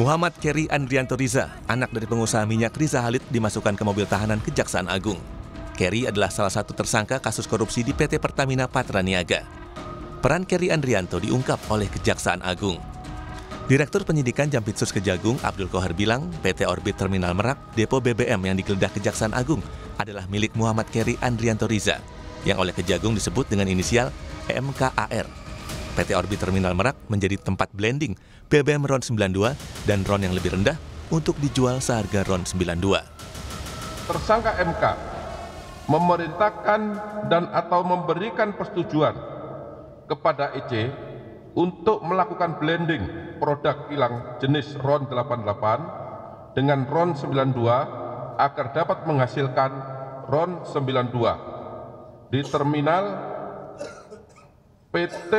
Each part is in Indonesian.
Muhammad Keri Andrianto Riza, anak dari pengusaha minyak Riza Khalid, dimasukkan ke mobil tahanan Kejaksaan Agung. Keri adalah salah satu tersangka kasus korupsi di PT Pertamina Patraniaga. Peran Keri Andrianto diungkap oleh Kejaksaan Agung. Direktur Penyidikan Jampitsus Kejagung Abdul Qohar bilang PT Orbit Terminal Merak, depo BBM yang digeledah Kejaksaan Agung adalah milik Muhammad Keri Andrianto Riza, yang oleh Kejagung disebut dengan inisial MKAR. PT Orbit Terminal Merak menjadi tempat blending BBM RON 92 dan RON yang lebih rendah untuk dijual seharga RON 92. Tersangka MK memerintahkan dan atau memberikan persetujuan kepada EC untuk melakukan blending produk kilang jenis RON 88 dengan RON 92 agar dapat menghasilkan RON 92 di terminal PT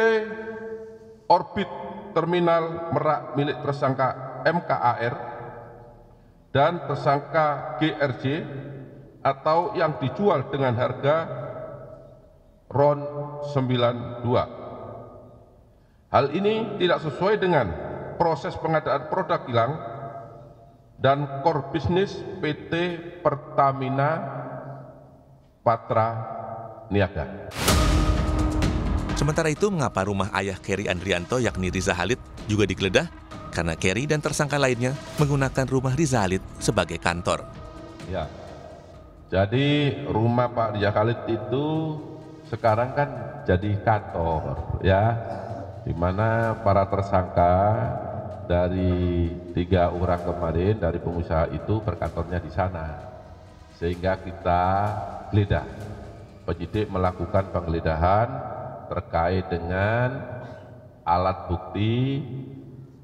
Orbit Terminal Merak milik tersangka MKAR dan tersangka GRJ atau yang dijual dengan harga RON 92. Hal ini tidak sesuai dengan proses pengadaan produk kilang dan core bisnis PT Pertamina Patraniaga. Sementara itu, mengapa rumah ayah Keri Andrianto yakni Riza Khalid juga digeledah? Karena Keri dan tersangka lainnya menggunakan rumah Riza Khalid sebagai kantor. Ya, jadi rumah Pak Riza Khalid itu sekarang kan jadi kantor, ya, di mana para tersangka dari 3 orang kemarin dari pengusaha itu berkantornya di sana, sehingga kita geledah. Penyidik melakukan penggeledahan terkait dengan alat bukti,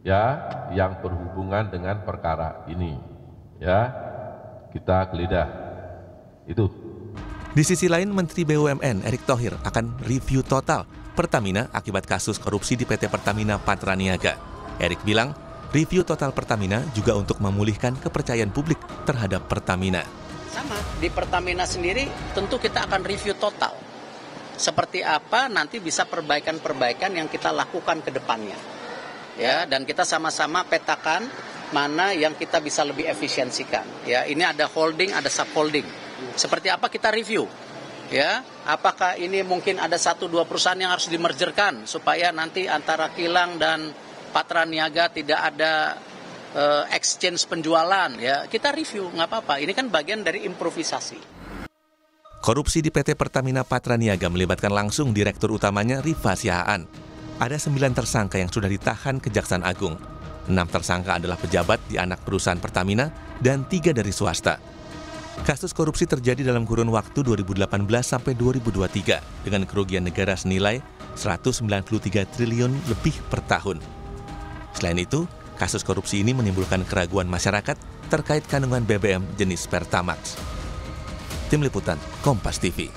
ya, yang berhubungan dengan perkara ini, ya, kita geledah itu. Di sisi lain, Menteri BUMN Erick Thohir akan review total Pertamina akibat kasus korupsi di PT Pertamina Patraniaga. Erick bilang, review total Pertamina juga untuk memulihkan kepercayaan publik terhadap Pertamina. Sama, di Pertamina sendiri tentu kita akan review total. Seperti apa nanti bisa perbaikan-perbaikan yang kita lakukan ke depannya. Ya, dan kita sama-sama petakan mana yang kita bisa lebih efisiensikan. Ya, ini ada holding, ada subholding. Seperti apa kita review? Ya, apakah ini mungkin ada 1-2 perusahaan yang harus dimergerkan supaya nanti antara kilang dan Patraniaga tidak ada exchange penjualan, ya, kita review, nggak apa-apa. Ini kan bagian dari improvisasi. Korupsi di PT Pertamina Patraniaga melibatkan langsung direktur utamanya Rifa Sihaan. Ada 9 tersangka yang sudah ditahan Kejaksaan Agung. 6 tersangka adalah pejabat di anak perusahaan Pertamina dan 3 dari swasta. Kasus korupsi terjadi dalam kurun waktu 2018 sampai 2023 dengan kerugian negara senilai 193 triliun lebih per tahun. Selain itu, kasus korupsi ini menimbulkan keraguan masyarakat terkait kandungan BBM jenis Pertamax. Tim Liputan, Kompas TV.